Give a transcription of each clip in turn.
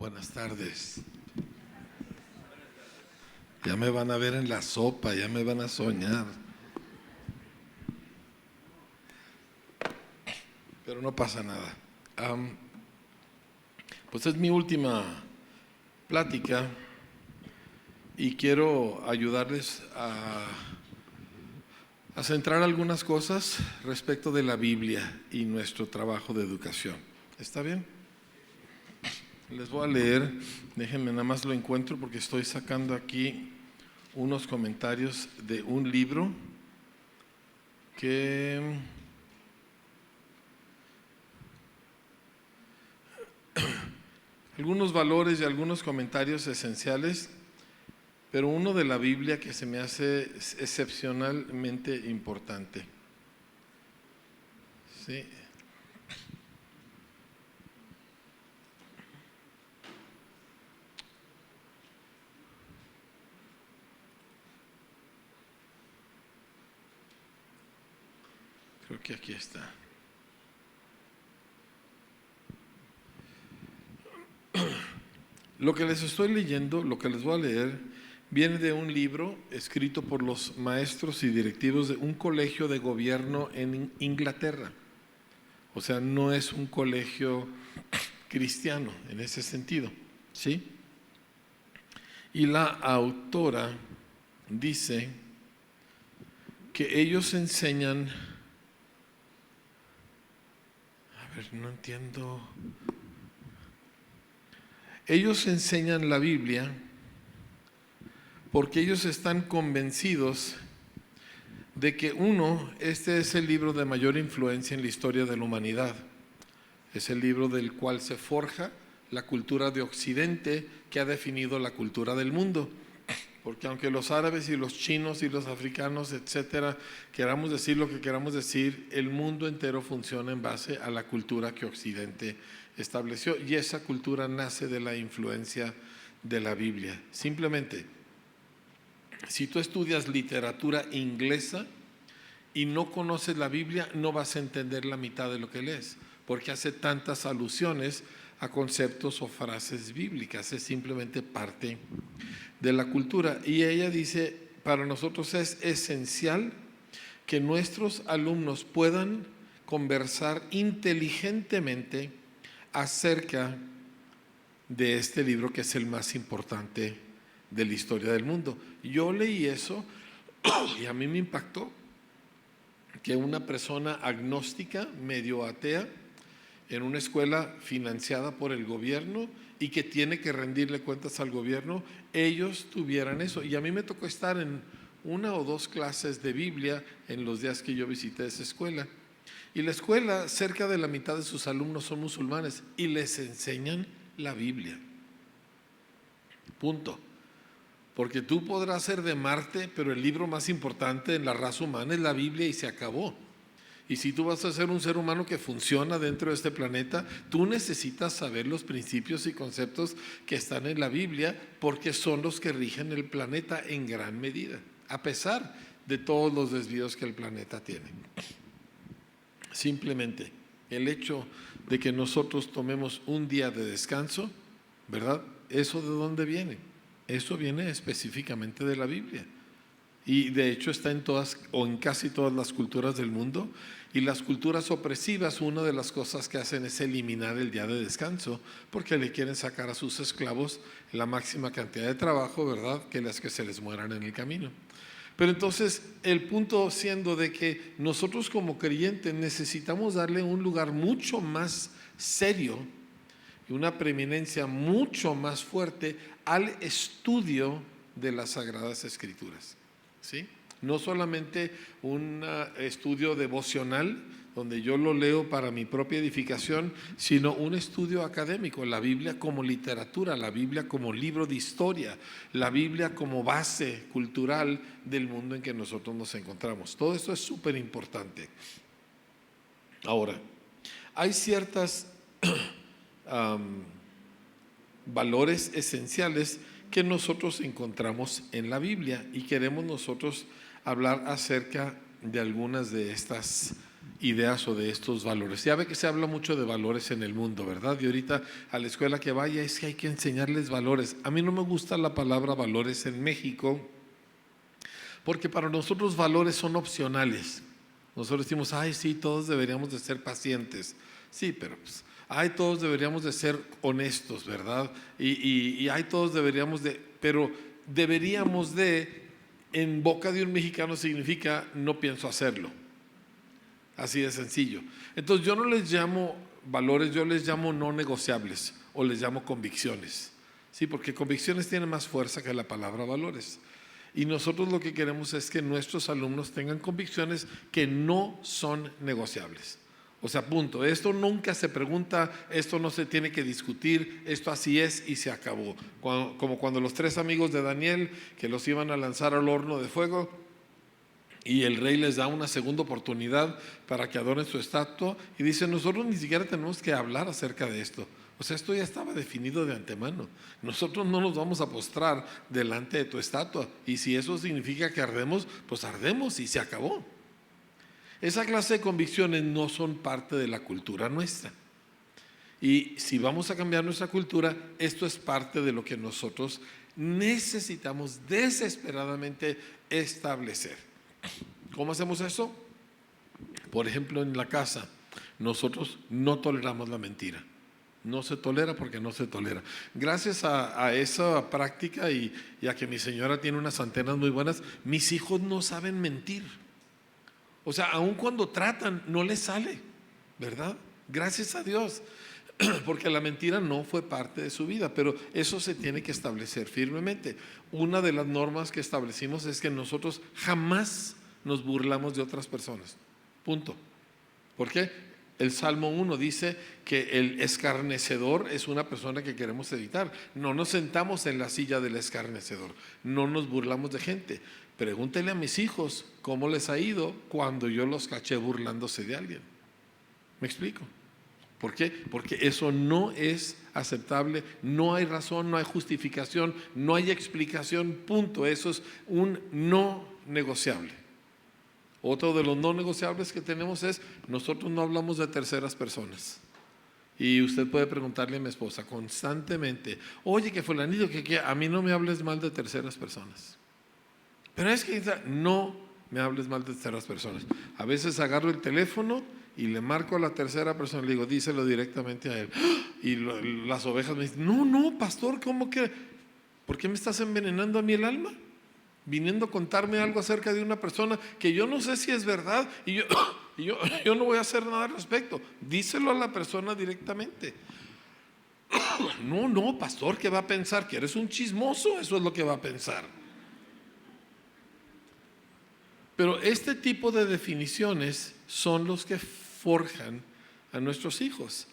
Buenas tardes. Ya me van a ver en la sopa, ya me van a soñar. Pero no pasa nada. Pues es mi última plática y quiero ayudarles a centrar algunas cosas respecto de la Biblia y nuestro trabajo de educación. ¿Está bien? Les voy a leer, déjenme nada más lo encuentro porque estoy sacando aquí unos comentarios de un libro que algunos valores y algunos comentarios esenciales, pero uno de la Biblia que se me hace excepcionalmente importante. Sí. Creo que aquí está. Lo que les estoy leyendo, lo que les voy a leer, viene de un libro escrito por los maestros y directivos de un colegio de gobierno en Inglaterra. O sea, no es un colegio cristiano en ese sentido, ¿sí? Y la autora dice que ellos enseñan, a ver, no entiendo. Ellos enseñan la Biblia porque ellos están convencidos de que este es el libro de mayor influencia en la historia de la humanidad. Es el libro del cual se forja la cultura de Occidente que ha definido la cultura del mundo. Porque aunque los árabes y los chinos y los africanos, etcétera, queramos decir lo que queramos decir, el mundo entero funciona en base a la cultura que Occidente estableció, y esa cultura nace de la influencia de la Biblia. Simplemente, si tú estudias literatura inglesa y no conoces la Biblia, no vas a entender la mitad de lo que lees, porque hace tantas alusiones a conceptos o frases bíblicas. Es simplemente parte de la cultura. Y ella dice, para nosotros es esencial que nuestros alumnos puedan conversar inteligentemente acerca de este libro, que es el más importante de la historia del mundo. Yo leí eso y a mí me impactó que una persona agnóstica, medio atea, en una escuela financiada por el gobierno y que tiene que rendirle cuentas al gobierno, ellos tuvieran eso. Y a mí me tocó estar en una o dos clases de Biblia en los días que yo visité esa escuela. Y la escuela, cerca de la mitad de sus alumnos son musulmanes y les enseñan la Biblia. Punto. Porque tú podrás ser de Marte, pero el libro más importante en la raza humana es la Biblia y se acabó. Y si tú vas a ser un ser humano que funciona dentro de este planeta, tú necesitas saber los principios y conceptos que están en la Biblia, porque son los que rigen el planeta en gran medida, a pesar de todos los desvíos que el planeta tiene. Simplemente el hecho de que nosotros tomemos un día de descanso, ¿verdad? ¿Eso de dónde viene? Eso viene específicamente de la Biblia. Y de hecho está en todas o en casi todas las culturas del mundo. Y las culturas opresivas, una de las cosas que hacen es eliminar el día de descanso, porque le quieren sacar a sus esclavos la máxima cantidad de trabajo, ¿verdad?, que las que se les mueran en el camino. Pero entonces el punto siendo de que nosotros como creyentes necesitamos darle un lugar mucho más serio y una preeminencia mucho más fuerte al estudio de las Sagradas Escrituras, ¿sí? No solamente un estudio devocional donde yo lo leo para mi propia edificación, sino un estudio académico, la Biblia como literatura, la Biblia como libro de historia, la Biblia como base cultural del mundo en que nosotros nos encontramos. Todo esto es súper importante. Ahora, hay ciertas valores esenciales que nosotros encontramos en la Biblia y queremos nosotros hablar acerca de algunas de estas ideas o de estos valores. Ya ve que se habla mucho de valores en el mundo, ¿verdad? Y ahorita a la escuela que vaya es que hay que enseñarles valores. A mí no me gusta la palabra valores en México, porque para nosotros valores son opcionales. Nosotros decimos, ay, sí, todos deberíamos de ser pacientes. Sí, pero pues, ay, todos deberíamos de ser honestos, ¿verdad? Y ay, todos deberíamos de, pero deberíamos de, en boca de un mexicano significa no pienso hacerlo. Así de sencillo. Entonces yo no les llamo valores, yo les llamo no negociables o les llamo convicciones. Sí, porque convicciones tienen más fuerza que la palabra valores. Y nosotros lo que queremos es que nuestros alumnos tengan convicciones que no son negociables. O sea, punto. Esto nunca se pregunta, esto no se tiene que discutir, esto así es y se acabó. Como cuando los 3 amigos de Daniel que los iban a lanzar al horno de fuego, y el rey les da una segunda oportunidad para que adoren su estatua y dice, nosotros ni siquiera tenemos que hablar acerca de esto. O sea, esto ya estaba definido de antemano. Nosotros no nos vamos a postrar delante de tu estatua. Y si eso significa que ardemos, pues ardemos y se acabó. Esa clase de convicciones no son parte de la cultura nuestra. Y si vamos a cambiar nuestra cultura, esto es parte de lo que nosotros necesitamos desesperadamente establecer. ¿Cómo hacemos eso? Por ejemplo, en la casa, nosotros no toleramos la mentira. No se tolera porque no se tolera. Gracias a esa práctica y a que mi señora tiene unas antenas muy buenas, mis hijos no saben mentir. O sea, aun cuando tratan, no les sale, ¿verdad? Gracias a Dios, porque la mentira no fue parte de su vida, pero eso se tiene que establecer firmemente. Una de las normas que establecimos es que nosotros jamás nos burlamos de otras personas. Punto. ¿Por qué? El Salmo 1 dice que el escarnecedor es una persona que queremos evitar. No nos sentamos en la silla del escarnecedor, no nos burlamos de gente. Pregúntele a mis hijos cómo les ha ido cuando yo los caché burlándose de alguien. ¿Me explico? ¿Por qué? Porque eso no es aceptable, no hay razón, no hay justificación, no hay explicación, punto. Eso es un no negociable. Otro de los no negociables que tenemos es, nosotros no hablamos de terceras personas. Y usted puede preguntarle a mi esposa constantemente, oye, que fulanito, que a mí no me hables mal de terceras personas. Pero es que no me hables mal de terceras personas. A veces agarro el teléfono y le marco a la tercera persona, le digo, díselo directamente a él. Y las ovejas me dicen, no, pastor, ¿cómo que? ¿Por qué me estás envenenando a mí el alma? Viniendo a contarme algo acerca de una persona que yo no sé si es verdad y yo no voy a hacer nada al respecto. Díselo a la persona directamente. No, pastor, ¿qué va a pensar? ¿Que eres un chismoso? Eso es lo que va a pensar. Pero este tipo de definiciones son los que forjan a nuestros hijos.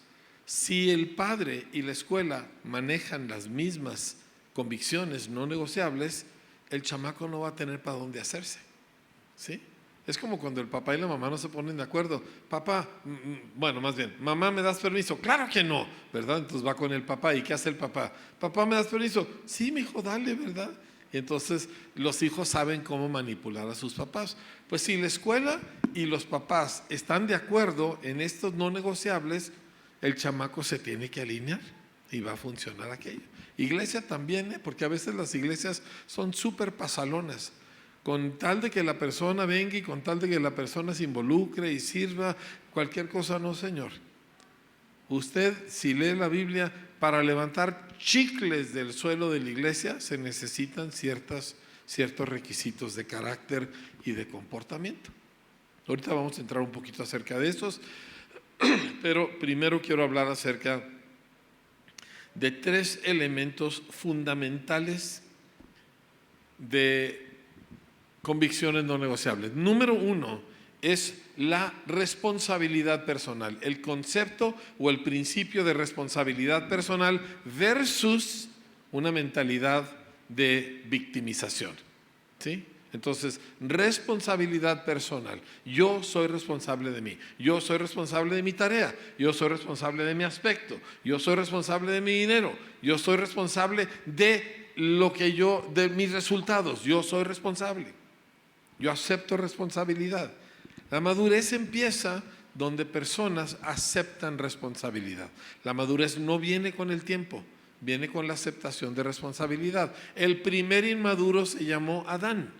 Si el padre y la escuela manejan las mismas convicciones no negociables, el chamaco no va a tener para dónde hacerse. ¿Sí? Es como cuando el papá y la mamá no se ponen de acuerdo. Papá, bueno, más bien, mamá, ¿me das permiso? Claro que no, ¿verdad? Entonces va con el papá. ¿Y qué hace el papá? Papá, ¿me das permiso? Sí, mijo, dale, ¿verdad? Y entonces los hijos saben cómo manipular a sus papás. Pues si la escuela y los papás están de acuerdo en estos no negociables, el chamaco se tiene que alinear y va a funcionar aquello. Iglesia también, porque a veces las iglesias son súper pasalonas. Con tal de que la persona venga y con tal de que la persona se involucre y sirva, cualquier cosa, no, señor. Usted, si lee la Biblia, para levantar chicles del suelo de la iglesia se necesitan ciertos requisitos de carácter y de comportamiento. Ahorita vamos a entrar un poquito acerca de estos, pero primero quiero hablar acerca de 3 elementos fundamentales de convicciones no negociables. Número 1 es la responsabilidad personal, el concepto o el principio de responsabilidad personal versus una mentalidad de victimización. ¿Sí? Entonces, responsabilidad personal. Yo soy responsable de mí. Yo soy responsable de mi tarea. Yo soy responsable de mi aspecto. Yo soy responsable de mi dinero. Yo soy responsable de de mis resultados. Yo soy responsable. Yo acepto responsabilidad. La madurez empieza donde personas aceptan responsabilidad. La madurez no viene con el tiempo, viene con la aceptación de responsabilidad. El primer inmaduro se llamó Adán.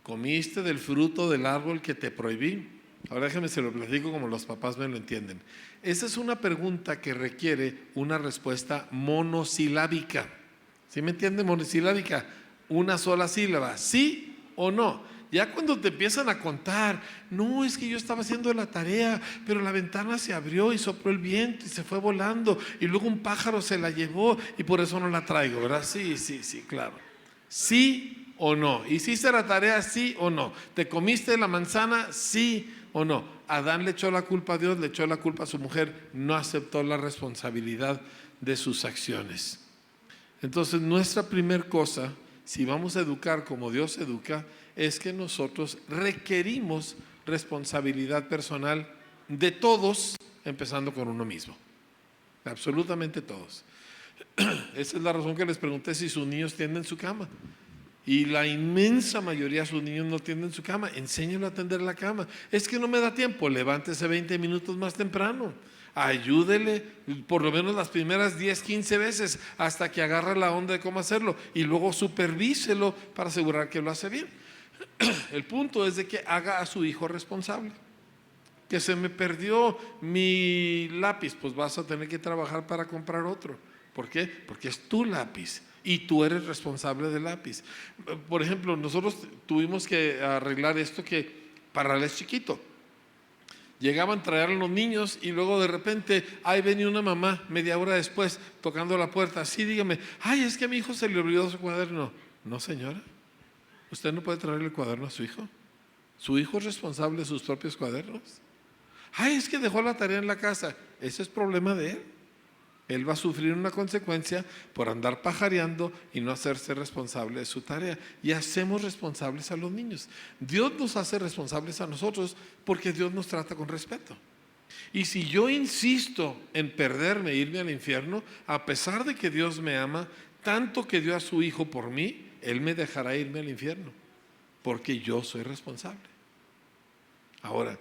¿Comiste del fruto del árbol que te prohibí? Ahora déjeme se lo platico como los papás me lo entienden. Esa es una pregunta que requiere una respuesta monosilábica. ¿Sí me entiende? Monosilábica, una sola sílaba, sí o no. Ya cuando te empiezan a contar, no, es que yo estaba haciendo la tarea, pero la ventana se abrió y sopló el viento y se fue volando y luego un pájaro se la llevó y por eso no la traigo, ¿verdad? Sí, claro. Sí o no. ¿Hiciste la tarea? Sí o no. ¿Te comiste la manzana? Sí o no. Adán le echó la culpa a Dios, le echó la culpa a su mujer, no aceptó la responsabilidad de sus acciones. Entonces nuestra primer cosa, si vamos a educar como Dios educa, es que nosotros requerimos responsabilidad personal de todos, empezando con uno mismo, absolutamente todos. Esa es la razón que les pregunté si sus niños tienden su cama. Y la inmensa mayoría de sus niños no tienden su cama. Enséñalo a tender la cama. Es que no me da tiempo, levántese 20 minutos más temprano. Ayúdele por lo menos las primeras 10, 15 veces hasta que agarre la onda de cómo hacerlo y luego supervíselo para asegurar que lo hace bien. El punto es de que haga a su hijo responsable. Que se me perdió mi lápiz, pues vas a tener que trabajar para comprar otro. ¿Por qué? Porque es tu lápiz y tú eres responsable del lápiz. Por ejemplo, nosotros tuvimos que arreglar esto que Parral es chiquito. Llegaban a traer a los niños y luego de repente ahí venía una mamá media hora después tocando la puerta. Sí, dígame, ay, es que a mi hijo se le olvidó su cuaderno. No, señora, usted no puede traerle el cuaderno a su hijo. Su hijo es responsable de sus propios cuadernos. Ay, es que dejó la tarea en la casa. Ese es problema de él. Él va a sufrir una consecuencia por andar pajareando y no hacerse responsable de su tarea. Y hacemos responsables a los niños. Dios nos hace responsables a nosotros porque Dios nos trata con respeto. Y si yo insisto en perderme e irme al infierno, a pesar de que Dios me ama, tanto que dio a su Hijo por mí, Él me dejará irme al infierno, porque yo soy responsable. Ahora,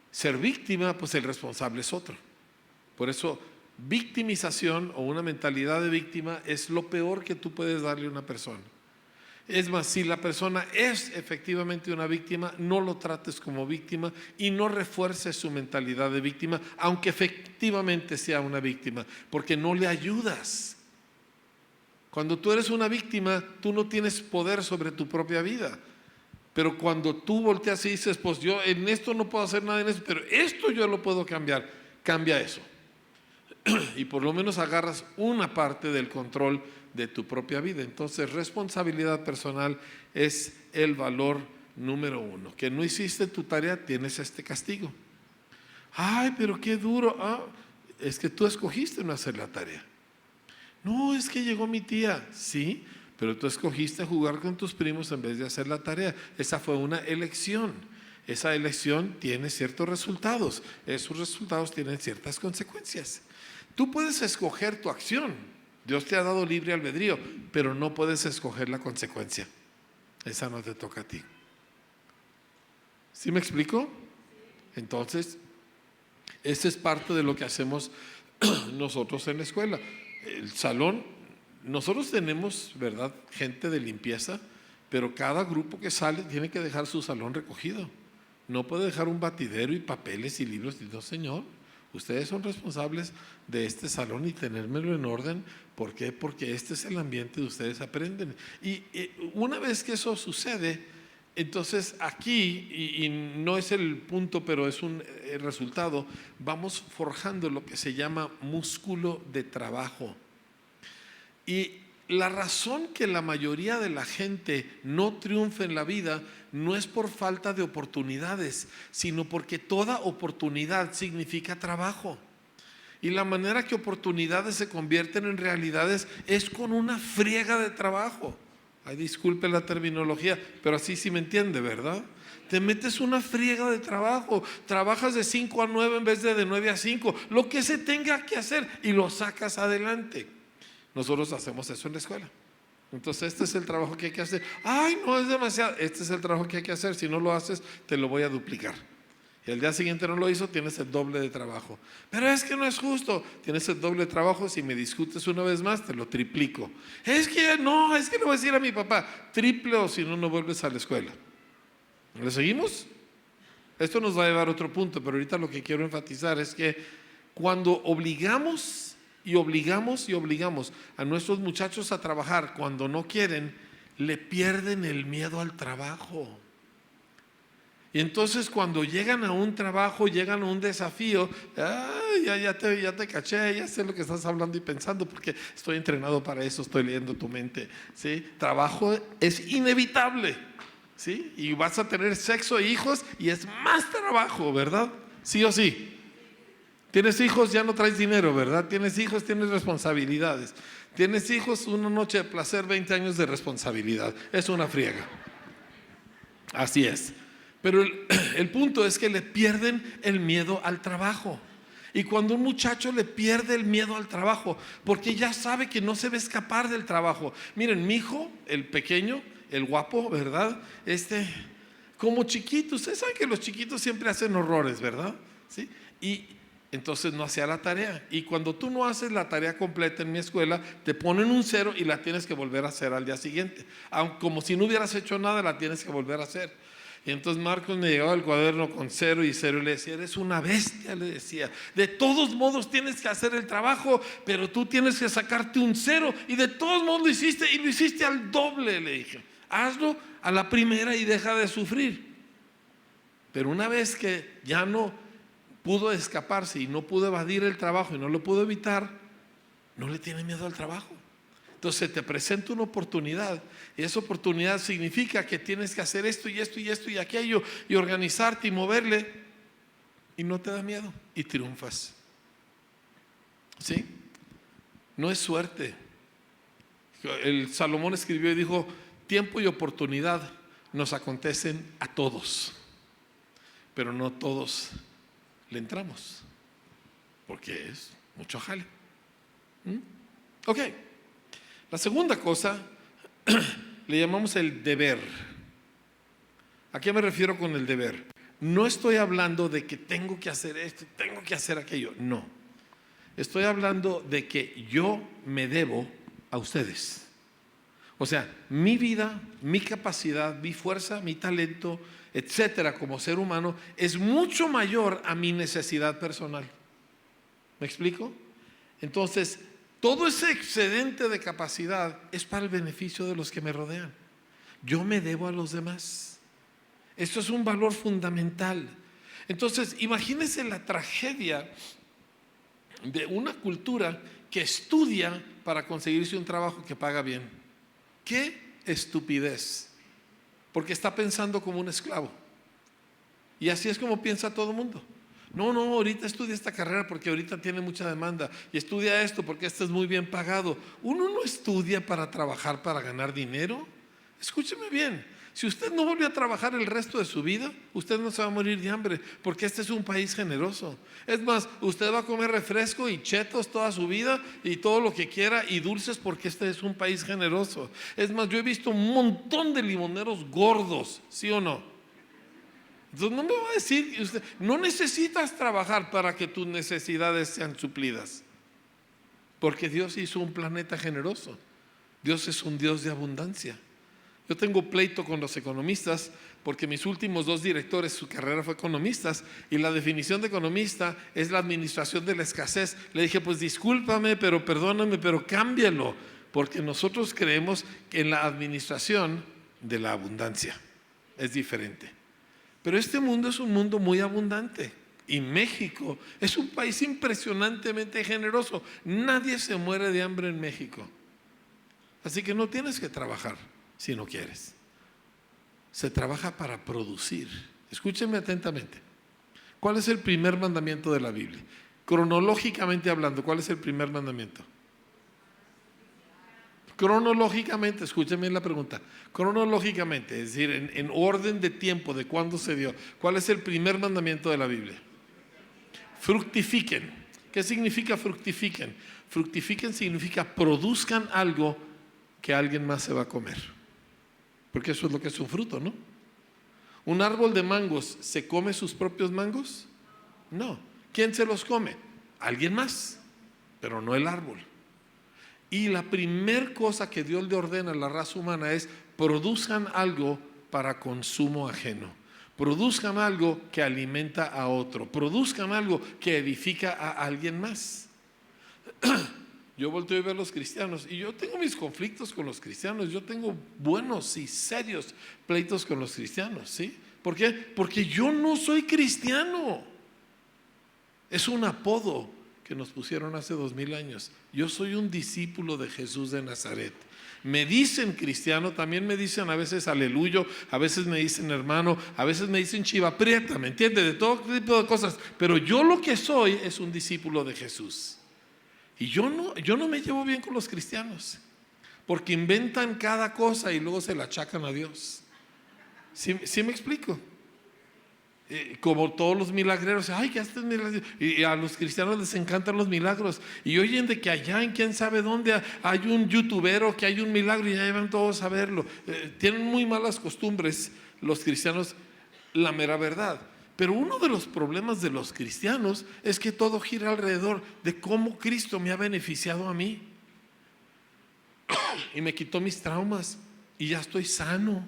ser víctima, pues el responsable es otro. Por eso, victimización o una mentalidad de víctima es lo peor que tú puedes darle a una persona. Es más, si la persona es efectivamente una víctima, no lo trates como víctima y no refuerces su mentalidad de víctima, aunque efectivamente sea una víctima, porque no le ayudas. Cuando tú eres una víctima, tú no tienes poder sobre tu propia vida. Pero cuando tú volteas y dices, pues yo en esto no puedo hacer nada en esto, pero esto yo lo puedo cambiar, cambia eso. Y por lo menos agarras una parte del control de tu propia vida. Entonces, responsabilidad personal es el valor número uno. Que no hiciste tu tarea, tienes este castigo. Ay, pero qué duro. Es que tú escogiste no hacer la tarea. No, es que llegó mi tía. Sí, pero tú escogiste jugar con tus primos en vez de hacer la tarea. Esa fue una elección. Esa elección tiene ciertos resultados. Esos resultados tienen ciertas consecuencias. Tú puedes escoger tu acción. Dios te ha dado libre albedrío, pero no puedes escoger la consecuencia. Esa no te toca a ti. ¿Sí me explico? Entonces, esa es parte de lo que hacemos nosotros en la escuela. El salón, nosotros tenemos, ¿verdad?, gente de limpieza, pero cada grupo que sale tiene que dejar su salón recogido. No puede dejar un batidero y papeles y libros. No, señor. Ustedes son responsables de este salón y tenérmelo en orden. ¿Por qué? Porque este es el ambiente de ustedes aprenden. Y una vez que eso sucede, entonces aquí, y no es el punto, pero es un resultado, vamos forjando lo que se llama músculo de trabajo. Y la razón que la mayoría de la gente no triunfa en la vida no es por falta de oportunidades, sino porque toda oportunidad significa trabajo. Y la manera que oportunidades se convierten en realidades es con una friega de trabajo. Ay, disculpe la terminología, pero así sí me entiende, ¿verdad? Te metes una friega de trabajo, trabajas de 5 a 9 en vez de 9 a 5, lo que se tenga que hacer y lo sacas adelante. Nosotros hacemos eso en la escuela. Entonces este es el trabajo que hay que hacer. Ay, no es demasiado. Este es el trabajo que hay que hacer. Si no lo haces, te lo voy a duplicar. Y al día siguiente no lo hizo, tienes el doble de trabajo. Pero es que no es justo. Tienes el doble de trabajo. Si me discutes una vez más, te lo triplico. Es que le voy a decir a mi papá, triple o si no, no vuelves a la escuela. ¿Le seguimos? Esto nos va a llevar a otro punto, pero ahorita lo que quiero enfatizar es que cuando obligamos a nuestros muchachos a trabajar cuando no quieren, le pierden el miedo al trabajo. Y entonces cuando llegan a un trabajo, llegan a un desafío, ya te caché, ya sé lo que estás hablando y pensando porque estoy entrenado para eso, estoy leyendo tu mente, ¿sí? Trabajo es inevitable, ¿sí? Y vas a tener sexo e hijos y es más trabajo, ¿verdad? ¿Sí o sí? Tienes hijos, ya no traes dinero, ¿verdad? Tienes hijos, tienes responsabilidades. Tienes hijos, una noche de placer, 20 años de responsabilidad. Es una friega. Así es. Pero el punto es que le pierden el miedo al trabajo. Y cuando un muchacho le pierde el miedo al trabajo, porque ya sabe que no se va a escapar del trabajo. Miren, mi hijo, el pequeño, el guapo, ¿verdad? Como chiquito, ustedes saben que los chiquitos siempre hacen horrores, ¿verdad? ¿Sí? Y entonces no hacía la tarea. Y cuando tú no haces la tarea completa en mi escuela, te ponen un 0 y la tienes que volver a hacer al día siguiente. Como si no hubieras hecho nada, la tienes que volver a hacer. Y entonces Marcos me llegaba el cuaderno con 0 y 0 y le decía, eres una bestia, le decía. De todos modos tienes que hacer el trabajo, pero tú tienes que sacarte un 0 y de todos modos lo hiciste y lo hiciste al doble, le dije. Hazlo a la primera y deja de sufrir. Pero una vez que ya no pudo escaparse y no pudo evadir el trabajo y no lo pudo evitar, no le tiene miedo al trabajo. Entonces te presenta una oportunidad y esa oportunidad significa que tienes que hacer esto y esto y esto y aquello y organizarte y moverle y no te da miedo y triunfas. ¿Sí? No es suerte. El Salomón escribió y dijo, tiempo y oportunidad nos acontecen a todos, pero no todos le entramos porque es mucho jale. Ok. La segunda cosa le llamamos el deber. ¿A qué me refiero con el deber? No estoy hablando de que tengo que hacer esto, tengo que hacer aquello. No. Estoy hablando de que yo me debo a ustedes. O sea, mi vida, mi capacidad, mi fuerza, mi talento, etcétera, como ser humano, es mucho mayor a mi necesidad personal. ¿Me explico? Entonces, todo ese excedente de capacidad es para el beneficio de los que me rodean. Yo me debo a los demás. Esto es un valor fundamental. Entonces, imagínense la tragedia de una cultura que estudia para conseguirse un trabajo que paga bien. ¡Qué estupidez! Porque está pensando como un esclavo. Y así es como piensa todo el mundo. No, ahorita estudia esta carrera porque ahorita tiene mucha demanda y estudia esto porque esto es muy bien pagado. Uno no estudia para trabajar para ganar dinero. Escúcheme bien, si usted no vuelve a trabajar el resto de su vida, usted no se va a morir de hambre porque este es un país generoso. Es más, usted va a comer refresco y chetos toda su vida y todo lo que quiera y dulces porque este es un país generoso. Es más, yo he visto un montón de limoneros gordos, ¿sí o no? Entonces no me va a decir que usted no necesitas trabajar para que tus necesidades sean suplidas, porque Dios hizo un planeta generoso. Dios es un Dios de abundancia. Yo tengo pleito con los economistas porque mis últimos 2 directores, su carrera fue economistas y la definición de economista es la administración de la escasez. Le dije, pues discúlpame, pero perdóname, pero cámbialo, porque nosotros creemos que en la administración de la abundancia es diferente. Pero este mundo es un mundo muy abundante y México es un país impresionantemente generoso. Nadie se muere de hambre en México. Así que no tienes que trabajar si no quieres. Se trabaja para producir. Escúchenme atentamente. ¿Cuál es el primer mandamiento de la Biblia? Cronológicamente hablando, ¿cuál es el primer mandamiento? Cronológicamente, escúchenme la pregunta. Cronológicamente, es decir, en orden de tiempo de cuándo se dio, ¿cuál es el primer mandamiento de la Biblia? Fructifiquen. ¿Qué significa fructifiquen? Fructifiquen significa produzcan algo que alguien más se va a comer. Porque eso es lo que es un fruto, ¿no? ¿Un árbol de mangos se come sus propios mangos? No. ¿Quién se los come? Alguien más, pero no el árbol. Y la primer cosa que Dios le ordena a la raza humana es: produzcan algo para consumo ajeno, produzcan algo que alimenta a otro, produzcan algo que edifica a alguien más. Yo volteo y veo a los cristianos, y yo tengo mis conflictos con los cristianos, yo tengo buenos y serios pleitos con los cristianos, ¿sí? ¿Por qué? Porque yo no soy cristiano. Es un apodo que nos pusieron hace 2000 años. Yo soy un discípulo de Jesús de Nazaret. Me dicen cristiano, también me dicen a veces aleluyo, a veces me dicen hermano, a veces me dicen chiva prieta, ¿me entiende? De todo tipo de cosas. Pero yo lo que soy es un discípulo de Jesús. Y yo no me llevo bien con los cristianos, porque inventan cada cosa y luego se la achacan a Dios. ¿Sí me explico? Como todos los milagreros, ay, que haces milagros. Y a los cristianos les encantan los milagros. Y oyen de que allá en quién sabe dónde hay un youtubero que hay un milagro y ya van todos a verlo. Tienen muy malas costumbres los cristianos, la mera verdad. Pero uno de los problemas de los cristianos es que todo gira alrededor de cómo Cristo me ha beneficiado a mí. Y me quitó mis traumas y ya estoy sano,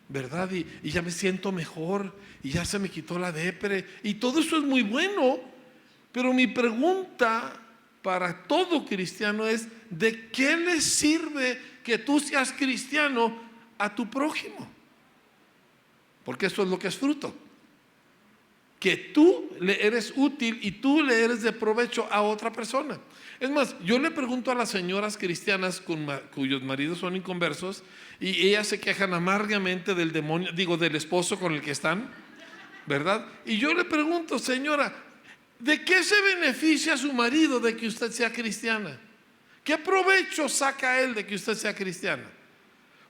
¿verdad? Y ya me siento mejor y ya se me quitó la depre. Y todo eso es muy bueno. Pero mi pregunta para todo cristiano es: ¿de qué le sirve que tú seas cristiano a tu prójimo? Porque eso es lo que es fruto. Que tú le eres útil y tú le eres de provecho a otra persona. Es más, yo le pregunto a las señoras cristianas cuyos maridos son inconversos y ellas se quejan amargamente del demonio, del esposo con el que están, ¿verdad? Y yo le pregunto: señora, ¿de qué se beneficia su marido de que usted sea cristiana? ¿Qué provecho saca él de que usted sea cristiana?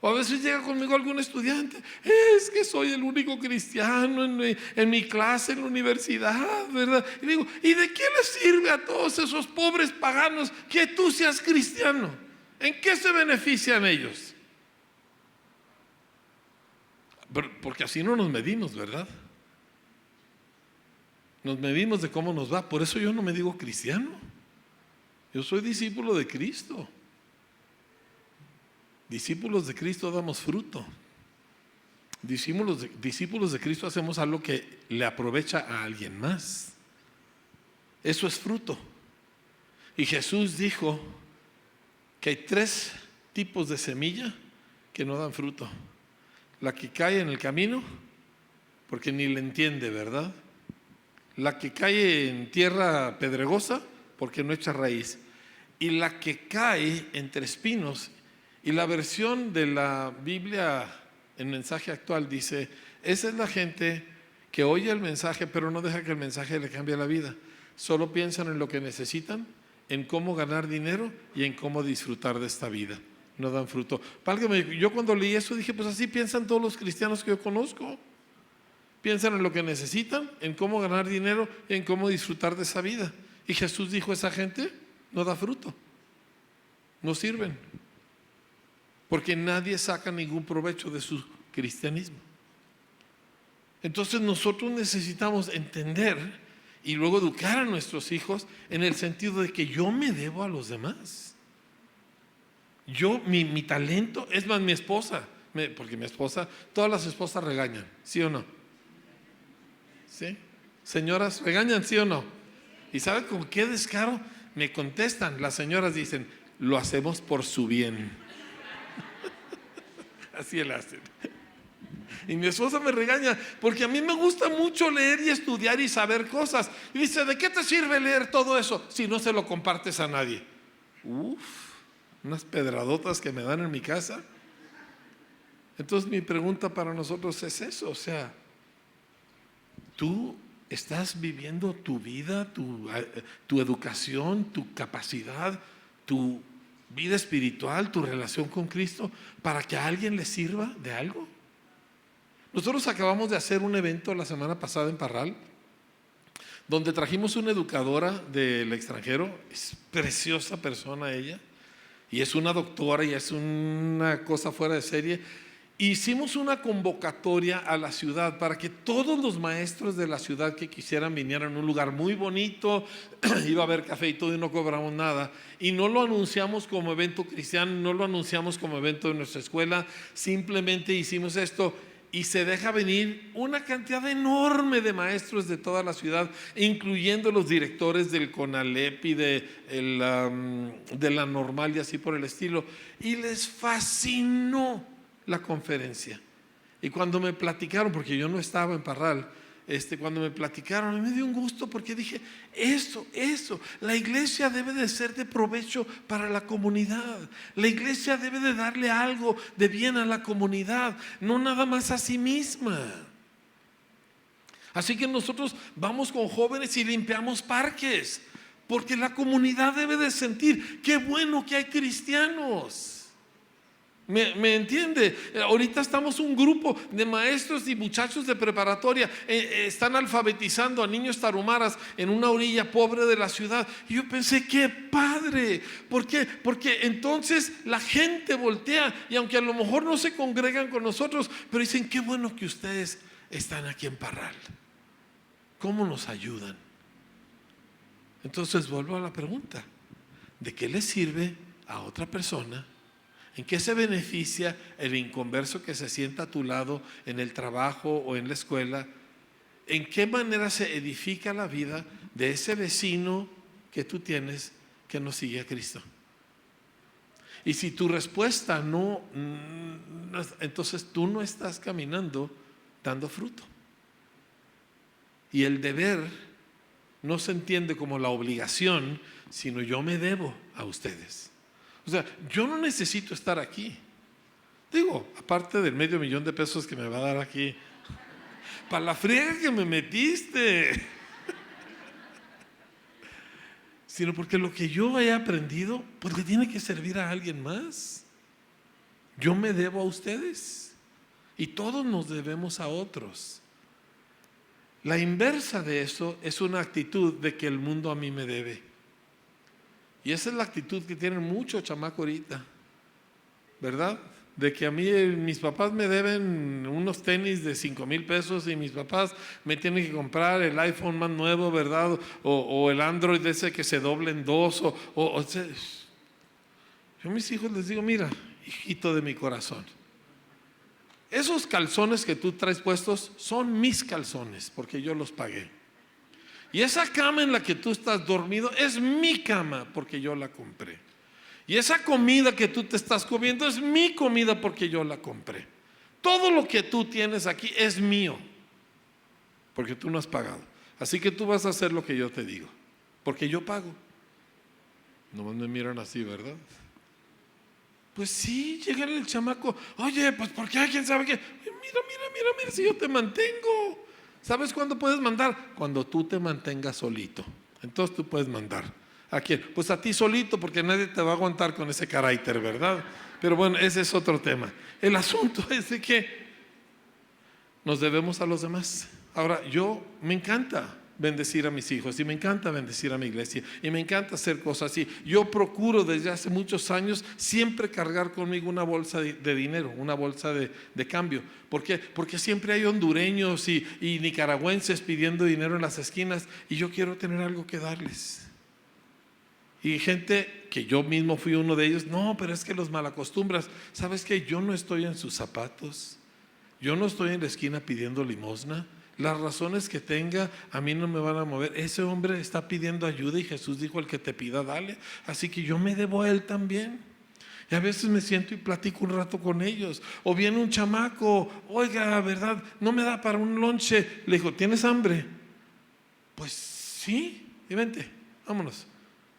O a veces llega conmigo algún estudiante: es que soy el único cristiano en mi clase, en la universidad, ¿verdad? Y digo: ¿y de qué le sirve a todos esos pobres paganos que tú seas cristiano? ¿En qué se benefician ellos? Porque así no nos medimos, ¿verdad? Nos medimos de cómo nos va. Por eso yo no me digo cristiano. Yo soy discípulo de Cristo. Discípulos de Cristo damos fruto. Discípulos de Cristo hacemos algo que le aprovecha a alguien más. Eso es fruto. Y Jesús dijo que hay 3 tipos de semilla que no dan fruto: la que cae en el camino, porque ni le entiende, ¿verdad? La que cae en tierra pedregosa, porque no echa raíz, y la que cae entre espinos. Y la versión de la Biblia en mensaje actual dice: esa es la gente que oye el mensaje pero no deja que el mensaje le cambie la vida. Solo piensan en lo que necesitan, en cómo ganar dinero y en cómo disfrutar de esta vida. No dan fruto. Yo cuando leí eso dije: pues así piensan todos los cristianos que yo conozco. Piensan en lo que necesitan, en cómo ganar dinero y en cómo disfrutar de esa vida. Y Jesús dijo: esa gente no da fruto, no sirven, porque nadie saca ningún provecho de su cristianismo. Entonces nosotros necesitamos entender y luego educar a nuestros hijos en el sentido de que yo me debo a los demás. Mi talento, es más, mi esposa, porque mi esposa, todas las esposas regañan, ¿sí o no? ¿Sí? Señoras, ¿regañan, sí o no? ¿Y sabe con qué descaro me contestan? Las señoras dicen: lo hacemos por su bien. Así él hace. Y mi esposa me regaña porque a mí me gusta mucho leer y estudiar y saber cosas. Y dice: ¿de qué te sirve leer todo eso si no se lo compartes a nadie? Unas pedradotas que me dan en mi casa. Entonces mi pregunta para nosotros es eso: o sea, tú estás viviendo tu vida, tu educación, tu capacidad, tu vida espiritual, tu relación con Cristo, para que a alguien le sirva de algo. Nosotros acabamos de hacer un evento la semana pasada en Parral, donde trajimos una educadora del extranjero. Es preciosa persona ella, y es una doctora y es una cosa fuera de serie. hicimos una convocatoria a la ciudad para que todos los maestros de la ciudad que quisieran vinieran a un lugar muy bonito. Iba a haber café y todo y no cobramos nada. Y no lo anunciamos como evento cristiano, no lo anunciamos como evento de nuestra escuela. Simplemente hicimos esto y se deja venir una cantidad enorme de maestros de toda la ciudad, incluyendo los directores del CONALEP y de la Normal y así por el estilo. Y les fascinó la conferencia. Y cuando me platicaron, porque yo no estaba en Parral, cuando me platicaron, me dio un gusto porque dije, eso, la iglesia debe de ser de provecho para la comunidad. La iglesia debe de darle algo de bien a la comunidad, no nada más a sí misma. Así que nosotros vamos con jóvenes y limpiamos parques, porque la comunidad debe de sentir, qué bueno que hay cristianos. ¿Me entiende? Ahorita estamos un grupo de maestros y muchachos de preparatoria, están alfabetizando a niños tarumaras en una orilla pobre de la ciudad. Y yo pensé, qué padre. ¿Por qué? Porque entonces la gente voltea, y aunque a lo mejor no se congregan con nosotros, pero dicen, qué bueno que ustedes están aquí en Parral. ¿Cómo nos ayudan? Entonces vuelvo a la pregunta, ¿de qué le sirve a otra persona? ¿En qué se beneficia el inconverso que se sienta a tu lado en el trabajo o en la escuela? ¿En qué manera se edifica la vida de ese vecino que tú tienes que no sigue a Cristo? Y si tu respuesta no, entonces tú no estás caminando dando fruto. Y el deber no se entiende como la obligación, sino yo me debo a ustedes. O sea, yo no necesito estar aquí. Digo, aparte del $500,000 que me va a dar aquí, para la friega que me metiste, sino porque lo que yo he aprendido, pues le tiene que servir a alguien más. Yo me debo a ustedes y todos nos debemos a otros. La inversa de eso es una actitud de que el mundo a mí me debe. Y esa es la actitud que tienen muchos chamacos ahorita, ¿verdad? De que a mí mis papás me deben unos tenis de $5,000 y mis papás me tienen que comprar el iPhone más nuevo, ¿verdad? O el Android ese que se doble en dos. Yo a mis hijos les digo, mira, hijito de mi corazón, esos calzones que tú traes puestos son mis calzones porque yo los pagué. Y esa cama en la que tú estás dormido es mi cama porque yo la compré. Y esa comida que tú te estás comiendo es mi comida porque yo la compré. Todo lo que tú tienes aquí es mío porque tú no has pagado. Así que tú vas a hacer lo que yo te digo porque yo pago. Nomás me miran así, ¿verdad? Pues sí, llega el chamaco, oye, pues ¿por qué? ¿Quién sabe qué? Mira, si yo te mantengo. ¿Sabes cuándo puedes mandar? Cuando tú te mantengas solito. Entonces tú puedes mandar. ¿A quién? Pues a ti solito, porque nadie te va a aguantar con ese carácter, ¿verdad? Pero bueno, ese es otro tema. El asunto es de que nos debemos a los demás. Ahora, yo me encanta bendecir a mis hijos y me encanta bendecir a mi iglesia y me encanta hacer cosas así. Yo procuro desde hace muchos años siempre cargar conmigo una bolsa de dinero, una bolsa de cambio. ¿Por qué? Porque siempre hay hondureños y nicaragüenses pidiendo dinero en las esquinas y yo quiero tener algo que darles. Y gente que yo mismo fui uno de ellos, no, pero es que los malacostumbras. ¿Sabes qué? Yo no estoy en sus zapatos, yo no estoy en la esquina pidiendo limosna. Las razones que tenga a mí no me van a mover. Ese hombre está pidiendo ayuda y Jesús dijo, el que te pida dale. Así que yo me debo a él también. Y a veces me siento y platico un rato con ellos. O viene un chamaco, oiga, ¿verdad? No me da para un lonche. Le dijo, ¿tienes hambre? Pues sí, y vente, vámonos.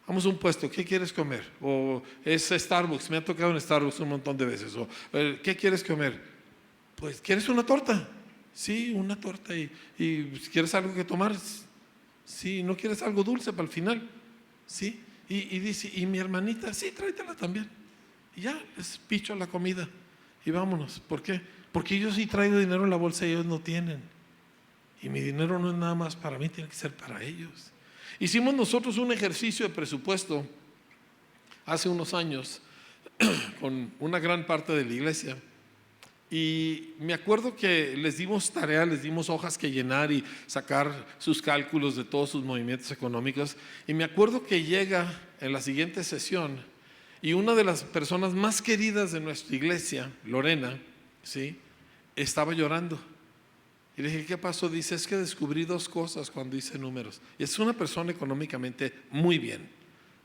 Vamos a un puesto, ¿qué quieres comer? O es Starbucks, me ha tocado en Starbucks un montón de veces. O ¿qué quieres comer? Pues, ¿quieres una torta? Sí, una torta. ¿Y quieres algo que tomar? Sí, ¿no quieres algo dulce para el final? Sí. Y dice, ¿y mi hermanita? Sí, tráetela también. Y ya, les picho la comida y vámonos. ¿Por qué? Porque yo sí traigo dinero en la bolsa y ellos no tienen. Y mi dinero no es nada más para mí, tiene que ser para ellos. Hicimos nosotros un ejercicio de presupuesto hace unos años con una gran parte de la iglesia Y me acuerdo que les dimos tarea, les dimos hojas que llenar y sacar sus cálculos de todos sus movimientos económicos. Y me acuerdo que llega en la siguiente sesión y una de las personas más queridas de nuestra iglesia, Lorena, ¿sí?, estaba llorando. Y le dije, ¿qué pasó? Dice, es que descubrí dos cosas cuando hice números. Y es una persona económicamente muy bien.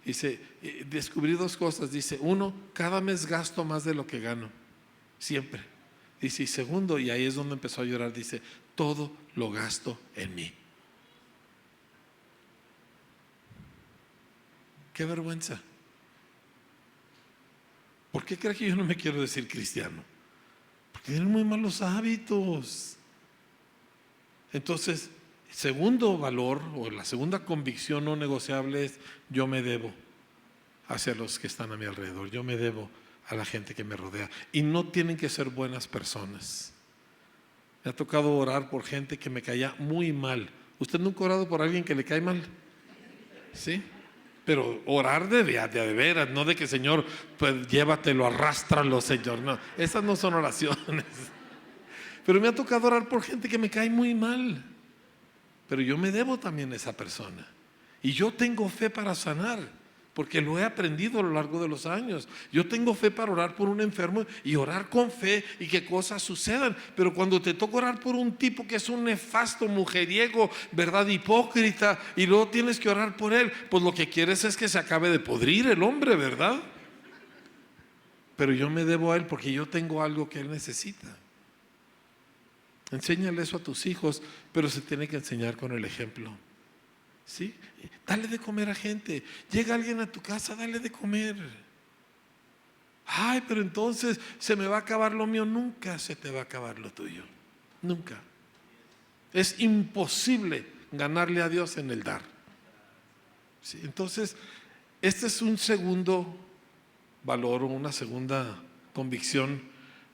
Dice, descubrí dos cosas. Dice, uno, cada mes gasto más de lo que gano. Siempre. Dice, y segundo, y ahí es donde empezó a llorar, dice, todo lo gasto en mí. Qué vergüenza. ¿Por qué cree que yo no me quiero decir cristiano? Porque tienen muy malos hábitos. Entonces, segundo valor o la segunda convicción no negociable es: yo me debo hacia los que están a mi alrededor, yo me debo a la gente que me rodea, y no tienen que ser buenas personas. Me ha tocado orar por gente que me caía muy mal. ¿Usted nunca ha orado por alguien que le cae mal? ¿Sí? Pero orar de veras, no de que Señor, pues llévatelo, arrástralo, Señor. No, esas no son oraciones. Pero me ha tocado orar por gente que me cae muy mal. Pero yo me debo también a esa persona. Y yo tengo fe para sanar, porque lo he aprendido a lo largo de los años. Yo tengo fe para orar por un enfermo y orar con fe y que cosas sucedan. Pero cuando te toca orar por un tipo que es un nefasto mujeriego, ¿verdad?, hipócrita, y luego tienes que orar por él, pues lo que quieres es que se acabe de podrir el hombre, ¿verdad? Pero yo me debo a él porque yo tengo algo que él necesita. Enséñale eso a tus hijos, pero se tiene que enseñar con el ejemplo. ¿Sí? Dale de comer a gente. Llega alguien a tu casa, dale de comer. Ay, pero entonces se me va a acabar lo mío. Nunca se te va a acabar lo tuyo. Nunca. Es imposible ganarle a Dios en el dar. ¿Sí? Entonces, este es un segundo valor o una segunda convicción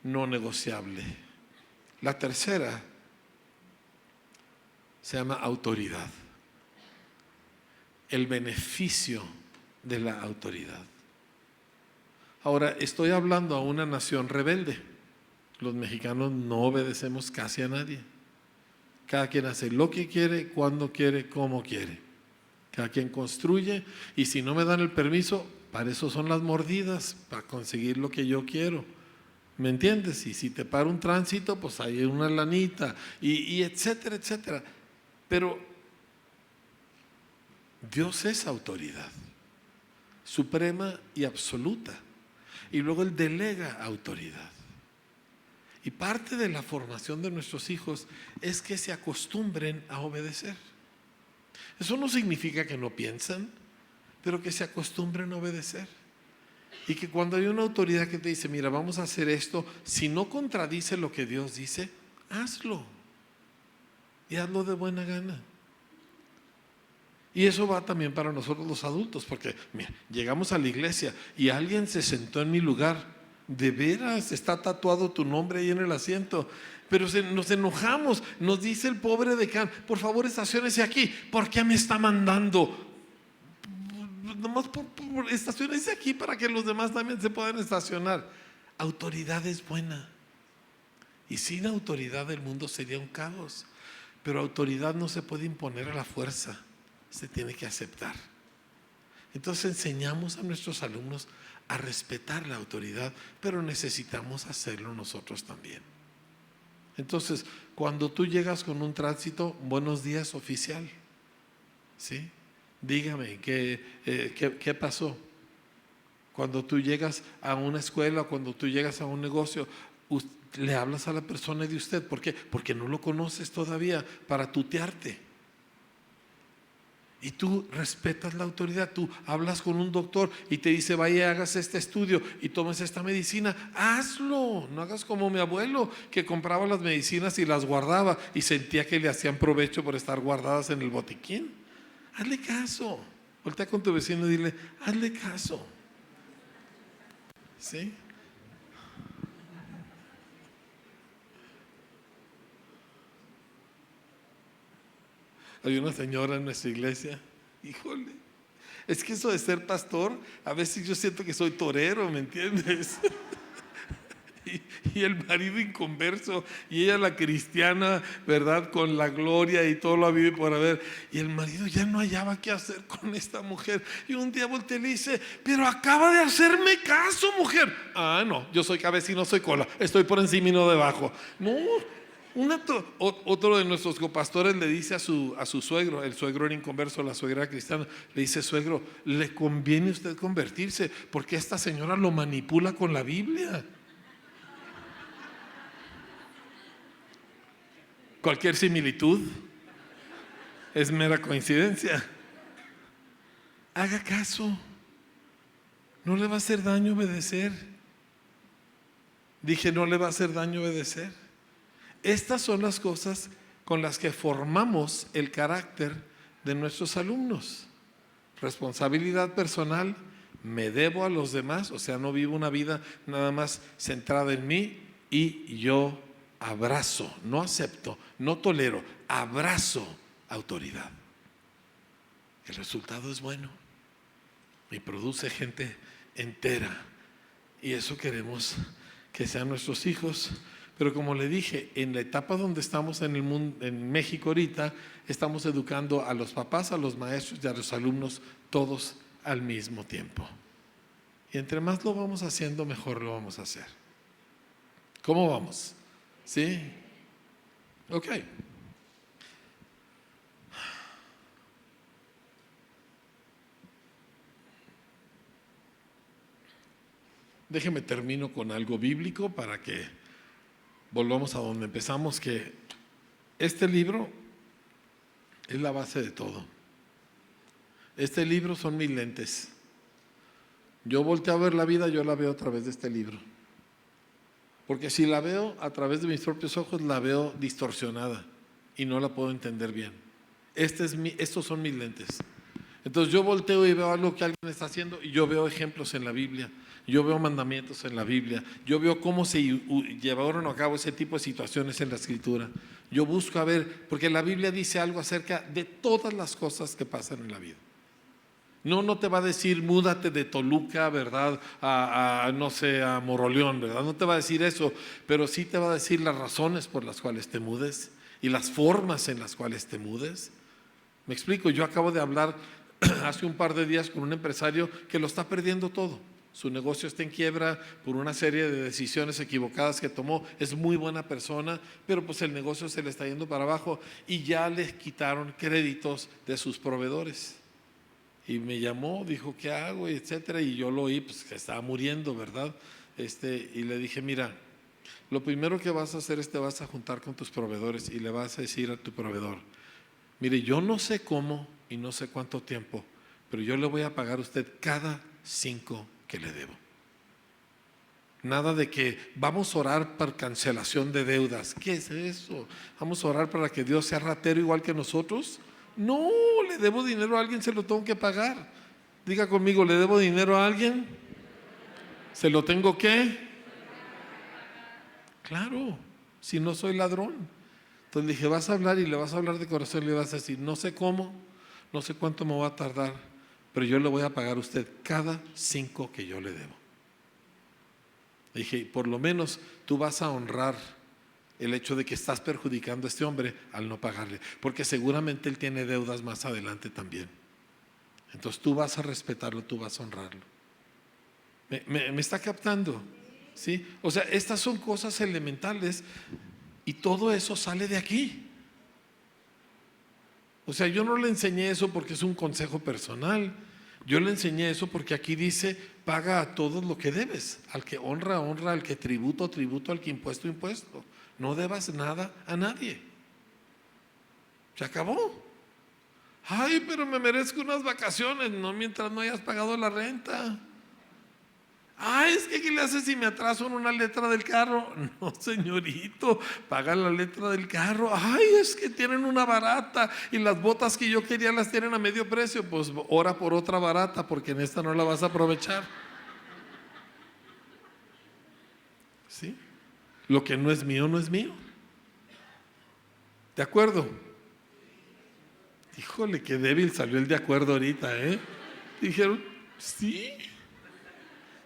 no negociable. La tercera se llama autoridad. El beneficio de la autoridad. Ahora, estoy hablando a una nación rebelde. Los mexicanos no obedecemos casi a nadie. Cada quien hace lo que quiere, cuando quiere, como quiere. Cada quien construye, y si no me dan el permiso, para eso son las mordidas, para conseguir lo que yo quiero. ¿Me entiendes? Y si te para un tránsito, pues hay una lanita, y etcétera, etcétera. Pero Dios es autoridad suprema y absoluta, y luego Él delega autoridad. Y parte de la formación de nuestros hijos es que se acostumbren a obedecer. Eso no significa que no piensan, pero que se acostumbren a obedecer. Y que cuando hay una autoridad que te dice, mira, vamos a hacer esto, si no contradice lo que Dios dice, hazlo. Y hazlo de buena gana. Y eso va también para nosotros los adultos, porque mira, llegamos a la iglesia y alguien se sentó en mi lugar. De veras, está tatuado tu nombre ahí en el asiento. Pero nos enojamos, nos dice el pobre decán, por favor estaciónese aquí. ¿Por qué me está mandando? Nomás por estaciónese aquí para que los demás también se puedan estacionar. Autoridad es buena. Y sin autoridad el mundo sería un caos. Pero autoridad no se puede imponer a la fuerza. Se tiene que aceptar. Entonces enseñamos a nuestros alumnos a respetar la autoridad, pero necesitamos hacerlo nosotros también. Entonces, cuando tú llegas con un tránsito, buenos días, oficial. ¿Sí? Dígame, ¿qué pasó? Cuando tú llegas a una escuela, cuando tú llegas a un negocio, le hablas a la persona de usted. ¿Por qué? Porque no lo conoces todavía, para tutearte. Y tú respetas la autoridad. Tú hablas con un doctor y te dice, vaya, hagas este estudio y tomes esta medicina. Hazlo. No hagas como mi abuelo, que compraba las medicinas y las guardaba y sentía que le hacían provecho por estar guardadas en el botiquín. Hazle caso. Voltea con tu vecino y dile, hazle caso. ¿Sí? Hay una señora en nuestra iglesia, híjole, es que eso de ser pastor, a veces yo siento que soy torero, ¿me entiendes? y el marido inconverso y ella la cristiana, ¿verdad? Con la gloria y todo lo habido y por haber. Y el marido ya no hallaba qué hacer con esta mujer. Y un día voltea y le dice: pero acaba de hacerme caso, mujer. Ah, no, yo soy cabeza y no soy cola, estoy por encima y no debajo. No. Otro de nuestros copastores le dice a su suegro, el suegro era inconverso, la suegra era cristiana, le dice: suegro, le conviene a usted convertirse porque esta señora lo manipula con la Biblia. Cualquier similitud es mera coincidencia. Haga caso, no le va a hacer daño obedecer. Dije, no le va a hacer daño obedecer. Estas son las cosas con las que formamos el carácter de nuestros alumnos. Responsabilidad personal, me debo a los demás, o sea, no vivo una vida nada más centrada en mí, y yo abrazo, no acepto, no tolero, abrazo autoridad. El resultado es bueno y produce gente entera, y eso queremos que sean nuestros hijos. Pero como le dije, en la etapa donde estamos en el mundo, en México ahorita, estamos educando a los papás, a los maestros y a los alumnos, todos al mismo tiempo. Y entre más lo vamos haciendo, mejor lo vamos a hacer. ¿Cómo vamos? ¿Sí? Ok. Déjeme termino con algo bíblico para que volvamos a donde empezamos, que este libro es la base de todo. Este libro son mis lentes. Yo volteo a ver la vida, yo la veo a través de este libro. Porque si la veo a través de mis propios ojos, la veo distorsionada y no la puedo entender bien. Estos son mis lentes. Entonces yo volteo y veo algo que alguien está haciendo y yo veo ejemplos en la Biblia, yo veo mandamientos en la Biblia, yo veo cómo se llevaron a cabo ese tipo de situaciones en la Escritura. Yo busco a ver, porque la Biblia dice algo acerca de todas las cosas que pasan en la vida. No te va a decir múdate de Toluca, ¿verdad? No sé, a Moroleón, ¿verdad? No te va a decir eso, pero sí te va a decir las razones por las cuales te mudes y las formas en las cuales te mudes. Me explico, yo acabo de hablar hace un par de días con un empresario que lo está perdiendo todo. Su negocio está en quiebra por una serie de decisiones equivocadas que tomó. Es muy buena persona, pero pues el negocio se le está yendo para abajo y ya le quitaron créditos de sus proveedores. Y me llamó, dijo, ¿qué hago? Etcétera. Y yo lo oí, pues que estaba muriendo, ¿verdad? Y le dije, mira, lo primero que vas a hacer es te vas a juntar con tus proveedores y le vas a decir a tu proveedor: mire, yo no sé cómo y no sé cuánto tiempo, pero yo le voy a pagar a usted cada 5 que le debo. Nada de que vamos a orar por cancelación de deudas. ¿Qué es eso? ¿Vamos a orar para que Dios sea ratero igual que nosotros? No, le debo dinero a alguien, se lo tengo que pagar. Diga conmigo, ¿le debo dinero a alguien? ¿Se lo tengo que? Claro, si no soy ladrón. Entonces le dije, vas a hablar y le vas a hablar de corazón y le vas a decir, no sé cómo, no sé cuánto me va a tardar, pero yo le voy a pagar a usted cada 5 que yo le debo. Le dije, por lo menos tú vas a honrar el hecho de que estás perjudicando a este hombre al no pagarle, porque seguramente él tiene deudas más adelante también. Entonces tú vas a respetarlo, tú vas a honrarlo. ¿Me está captando? ¿Sí? O sea, estas son cosas elementales y todo eso sale de aquí. O sea, yo no le enseñé eso porque es un consejo personal. Yo le enseñé eso porque aquí dice, paga a todos lo que debes. Al que honra, honra, al que tributo, tributo, al que impuesto, impuesto. No debas nada a nadie. Se acabó. Ay, pero me merezco unas vacaciones. No, mientras no hayas pagado la renta. Ay, es que ¿qué le haces si me atraso en una letra del carro? No, señorito, paga la letra del carro. Ay, es que tienen una barata y las botas que yo quería las tienen a medio precio. Pues ora por otra barata, porque en esta no la vas a aprovechar. ¿Sí? Lo que no es mío, no es mío. ¿De acuerdo? Híjole, qué débil salió el de acuerdo ahorita, ¿eh? Dijeron, sí.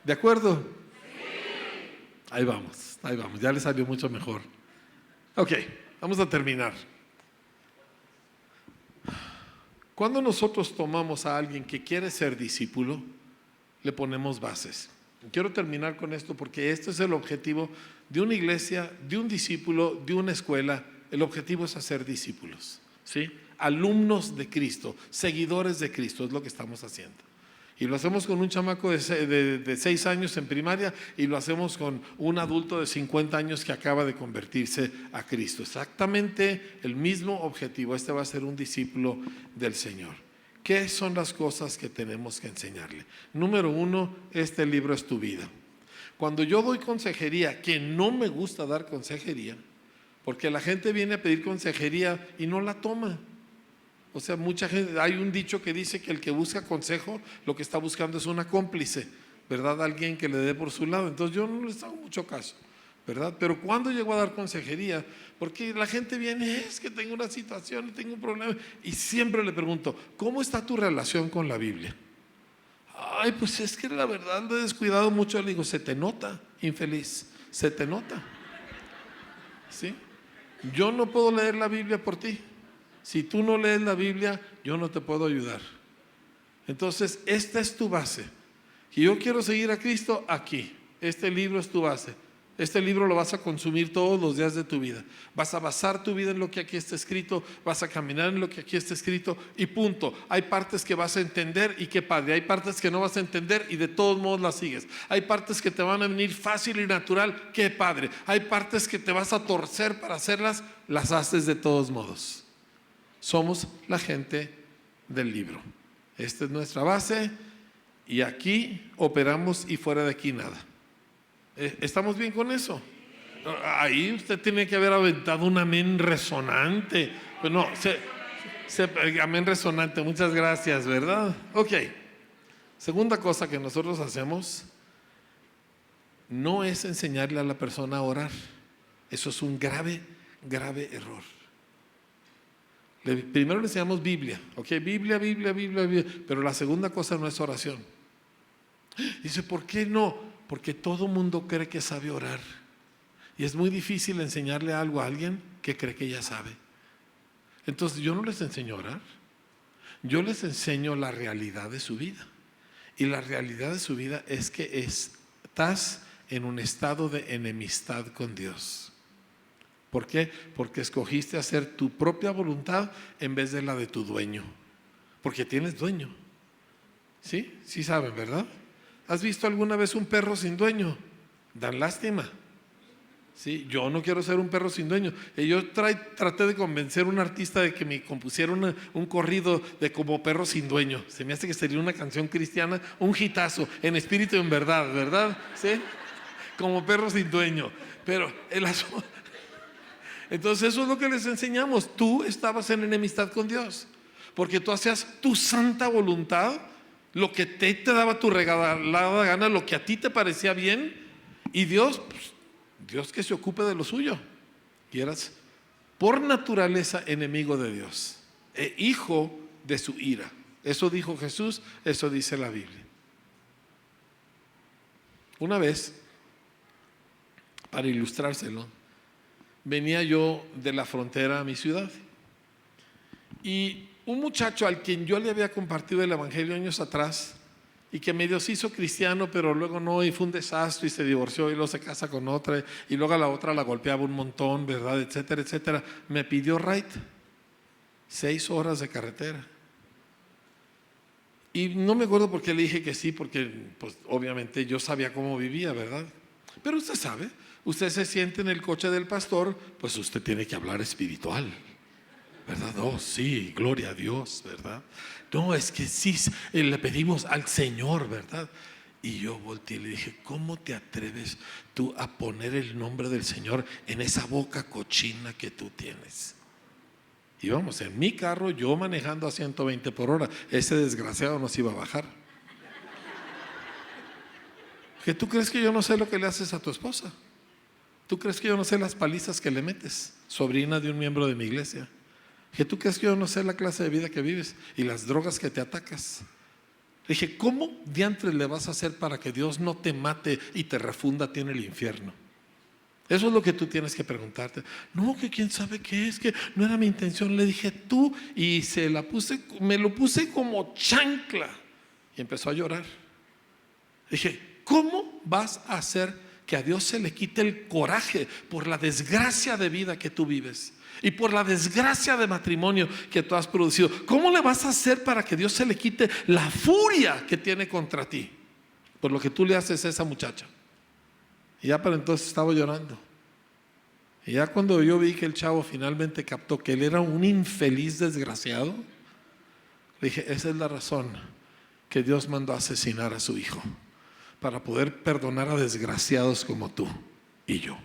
¿De acuerdo? Sí. Ahí vamos, ya le salió mucho mejor. Ok, vamos a terminar. Cuando nosotros tomamos a alguien que quiere ser discípulo, le ponemos bases. Quiero terminar con esto porque este es el objetivo de una iglesia, de un discípulo, de una escuela. El objetivo es hacer discípulos, ¿sí? Alumnos de Cristo, seguidores de Cristo, es lo que estamos haciendo. Y lo hacemos con un chamaco de 6 años en primaria y lo hacemos con un adulto de 50 años que acaba de convertirse a Cristo. Exactamente el mismo objetivo. Este va a ser un discípulo del Señor. ¿Qué son las cosas que tenemos que enseñarle? Número 1, este libro es tu vida. Cuando yo doy consejería, que no me gusta dar consejería, porque la gente viene a pedir consejería y no la toma. O sea, mucha gente, hay un dicho que dice que el que busca consejo, lo que está buscando es una cómplice, ¿verdad? Alguien que le dé por su lado. Entonces yo no les hago mucho caso, ¿verdad? Pero cuando llego a dar consejería, porque la gente viene, es que tengo una situación, tengo un problema, y siempre le pregunto, ¿cómo está tu relación con la Biblia? Ay, pues es que la verdad lo he descuidado mucho. Le digo, se te nota, infeliz, se te nota, ¿sí? Yo no puedo leer la Biblia por ti. Si tú no lees la Biblia, yo no te puedo ayudar. Entonces, esta es tu base. Si yo quiero seguir a Cristo, aquí. Este libro es tu base. Este libro lo vas a consumir todos los días de tu vida. Vas a basar tu vida en lo que aquí está escrito, vas a caminar en lo que aquí está escrito y punto. Hay partes que vas a entender y qué padre. Hay partes que no vas a entender y de todos modos las sigues. Hay partes que te van a venir fácil y natural, qué padre. Hay partes que te vas a torcer para hacerlas, las haces de todos modos. Somos la gente del libro. Esta es nuestra base y aquí operamos y fuera de aquí nada. ¿Estamos bien con eso? Ahí usted tiene que haber aventado un amén resonante. Pues no, amén resonante, muchas gracias, ¿verdad? Ok. Segunda cosa que nosotros hacemos no es enseñarle a la persona a orar. Eso es un grave, grave error. Primero le enseñamos Biblia, ¿ok? Biblia, pero la segunda cosa no es oración. Dice, ¿por qué no? Porque todo mundo cree que sabe orar y es muy difícil enseñarle algo a alguien que cree que ya sabe. Entonces yo no les enseño a orar, yo les enseño la realidad de su vida. Y la realidad de su vida es que estás en un estado de enemistad con Dios. ¿Por qué? Porque escogiste hacer tu propia voluntad en vez de la de tu dueño. Porque tienes dueño. ¿Sí? Sí saben, ¿verdad? ¿Has visto alguna vez un perro sin dueño? Dan lástima. ¿Sí? Yo no quiero ser un perro sin dueño. Yo traté de convencer a un artista de que me compusiera un corrido de como perro sin dueño. Se me hace que sería una canción cristiana, un hitazo, en espíritu y en verdad, ¿verdad? ¿Sí? Como perro sin dueño. Pero el asunto... Entonces eso es lo que les enseñamos. Tú estabas en enemistad con Dios porque tú hacías tu santa voluntad, lo que te daba tu regalada gana, lo que a ti te parecía bien, y Dios, pues, Dios que se ocupe de lo suyo. Y eras por naturaleza enemigo de Dios, hijo de su ira. Eso dijo Jesús, eso dice la Biblia. Una vez, para ilustrárselo, venía yo de la frontera a mi ciudad y un muchacho al quien yo le había compartido el evangelio años atrás y que medio se hizo cristiano pero luego no, y fue un desastre y se divorció y luego se casa con otra y luego a la otra la golpeaba un montón, ¿verdad? Etcétera, etcétera. Me pidió ride, 6 horas de carretera y no me acuerdo por qué le dije que sí, porque pues obviamente yo sabía cómo vivía, ¿verdad? Pero usted sabe, usted se siente en el coche del pastor, pues usted tiene que hablar espiritual, ¿verdad? Oh, sí, gloria a Dios, ¿verdad? No, es que sí, le pedimos al Señor, ¿verdad? Y yo volteé y le dije, ¿cómo te atreves tú a poner el nombre del Señor en esa boca cochina que tú tienes? Y vamos, en mi carro, yo manejando a 120 por hora, ese desgraciado nos iba a bajar. ¿Que tú crees que yo no sé lo que le haces a tu esposa? ¿Tú crees que yo no sé las palizas que le metes, sobrina de un miembro de mi iglesia? ¿Que tú crees que yo no sé la clase de vida que vives y las drogas que te atacas? Le dije, ¿cómo diantres le vas a hacer para que Dios no te mate y te refunda a ti en el infierno? Eso es lo que tú tienes que preguntarte. No, que quién sabe qué es, que no era mi intención. Le dije, tú, y me lo puse como chancla. Y empezó a llorar. Le dije, ¿cómo vas a hacer que a Dios se le quite el coraje por la desgracia de vida que tú vives y por la desgracia de matrimonio que tú has producido? ¿Cómo le vas a hacer para que Dios se le quite la furia que tiene contra ti por lo que tú le haces a esa muchacha? Y ya para entonces estaba llorando. Y ya cuando yo vi que el chavo finalmente captó que él era un infeliz desgraciado, le dije, esa es la razón que Dios mandó a asesinar a su hijo, para poder perdonar a desgraciados como tú y yo.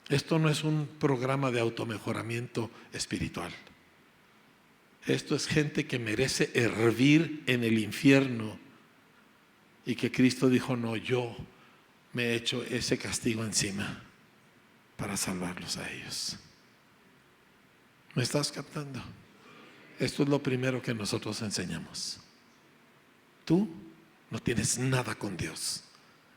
Esto no es un programa de automejoramiento espiritual. Esto es gente que merece hervir en el infierno y que Cristo dijo, no, yo me he hecho ese castigo encima para salvarlos a ellos. ¿Me estás captando? Esto es lo primero que nosotros enseñamos. Tú no tienes nada con Dios.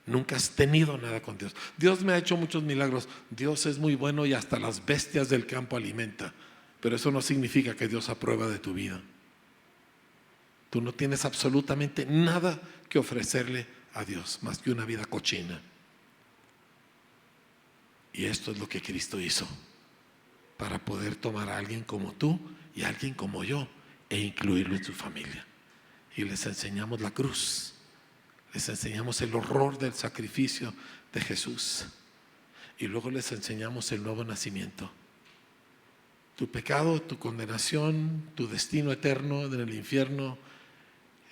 Nunca has tenido nada con Dios. Dios me ha hecho muchos milagros. Dios es muy bueno y hasta las bestias del campo alimenta. Pero eso no significa que Dios aprueba de tu vida. Tú no tienes absolutamente nada que ofrecerle a Dios más que una vida cochina. Y esto es lo que Cristo hizo para poder tomar a alguien como tú y a alguien como yo e incluirlo en su familia. Y les enseñamos la cruz, les enseñamos el horror del sacrificio de Jesús y luego les enseñamos el nuevo nacimiento. Tu pecado, tu condenación, tu destino eterno en el infierno,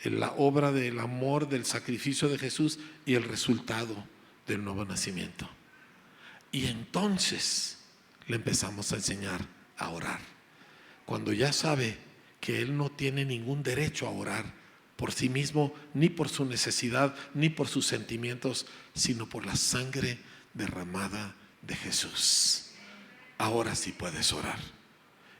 la obra del amor, del sacrificio de Jesús y el resultado del nuevo nacimiento. Y entonces le empezamos a enseñar a orar. Cuando ya sabe que él no tiene ningún derecho a orar por sí mismo, ni por su necesidad, ni por sus sentimientos, sino por la sangre derramada de Jesús. Ahora sí puedes orar.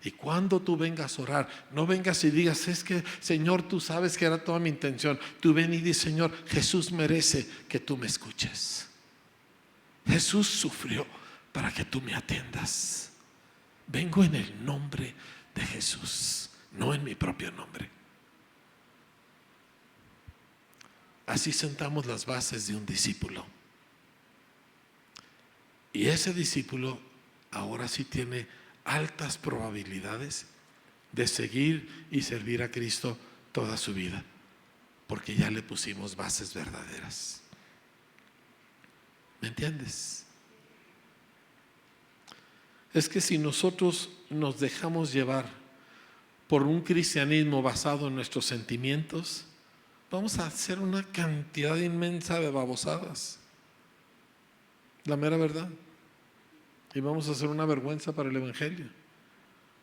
Y cuando tú vengas a orar, no vengas y digas, es que Señor, tú sabes que era toda mi intención. Tú ven y di, Señor, Jesús merece que tú me escuches. Jesús sufrió para que tú me atiendas. Vengo en el nombre de Jesús, no en mi propio nombre. Así sentamos las bases de un discípulo. Y ese discípulo ahora sí tiene altas probabilidades de seguir y servir a Cristo toda su vida, porque ya le pusimos bases verdaderas. ¿Me entiendes? Es que si nosotros nos dejamos llevar por un cristianismo basado en nuestros sentimientos, vamos a hacer una cantidad inmensa de babosadas, la mera verdad. Y vamos a hacer una vergüenza para el Evangelio.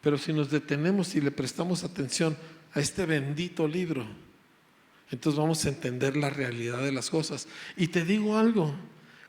Pero si nos detenemos y le prestamos atención a este bendito libro, entonces vamos a entender la realidad de las cosas. Y te digo algo,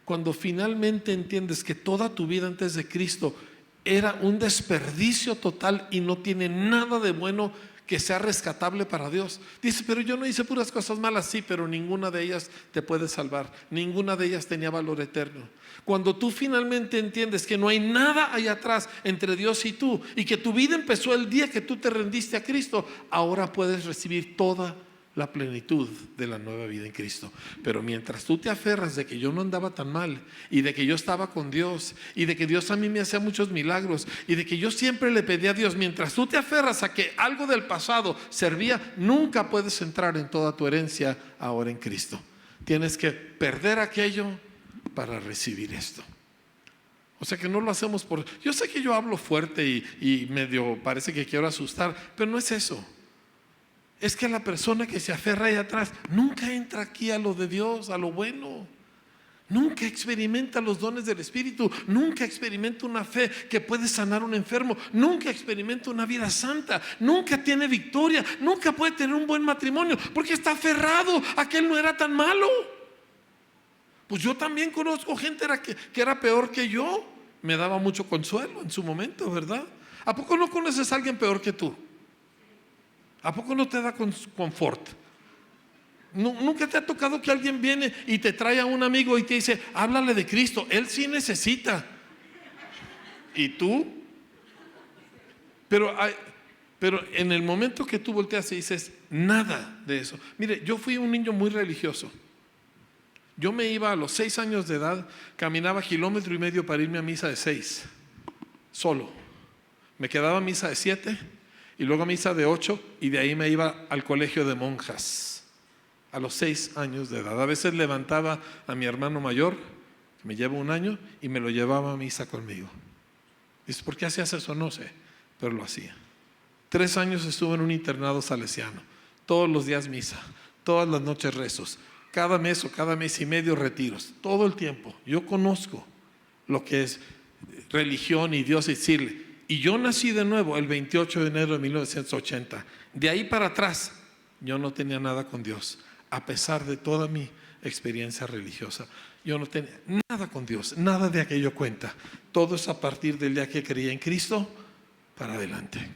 cuando finalmente entiendes que toda tu vida antes de Cristo era un desperdicio total y no tiene nada de bueno que sea rescatable para Dios. Dice, pero yo no hice puras cosas malas. Sí, pero ninguna de ellas te puede salvar. Ninguna de ellas tenía valor eterno. Cuando tú finalmente entiendes que no hay nada allá atrás entre Dios y tú, y que tu vida empezó el día que tú te rendiste a Cristo, ahora puedes recibir toda la plenitud de la nueva vida en Cristo. Pero mientras tú te aferras de que yo no andaba tan mal, y de que yo estaba con Dios, y de que Dios a mí me hacía muchos milagros, y de que yo siempre le pedía a Dios, mientras tú te aferras a que algo del pasado servía, nunca puedes entrar en toda tu herencia ahora en Cristo. Tienes que perder aquello para recibir esto. O sea que no lo hacemos por... Yo sé que yo hablo fuerte y medio parece que quiero asustar, pero no es eso. Es que la persona que se aferra ahí atrás nunca entra aquí a lo de Dios, a lo bueno. Nunca experimenta los dones del Espíritu. Nunca experimenta una fe que puede sanar a un enfermo. Nunca experimenta una vida santa. Nunca tiene victoria. Nunca puede tener un buen matrimonio porque está aferrado a que él no era tan malo. Pues yo también conozco gente que era peor que yo. Me daba mucho consuelo en su momento, ¿verdad? ¿A poco no conoces a alguien peor que tú? ¿A poco no te da confort? ¿Nunca te ha tocado que alguien viene y te trae a un amigo y te dice, háblale de Cristo? Él sí necesita. ¿Y tú? Pero en el momento que tú volteas y dices, nada de eso. Mire, yo fui un niño muy religioso. Yo me iba a los 6 años de edad, caminaba 1,5 kilómetros para irme a misa de 6, solo. Me quedaba a misa de 7 y luego a misa de 8 y de ahí me iba al colegio de monjas. A los 6 años de edad. A veces levantaba a mi hermano mayor, que me lleva 1 año, y me lo llevaba a misa conmigo. Dices, ¿por qué hacías eso? No sé, pero lo hacía. 3 años estuve en un internado salesiano. Todos los días misa, todas las noches rezos, cada mes o cada mes y medio retiros, todo el tiempo. Yo conozco lo que es religión y Dios y decirle. Y yo nací de nuevo el 28 de enero de 1980. De ahí para atrás, yo no tenía nada con Dios. A pesar de toda mi experiencia religiosa, yo no tenía nada con Dios, nada de aquello cuenta. Todo es a partir del día que creí en Cristo para adelante.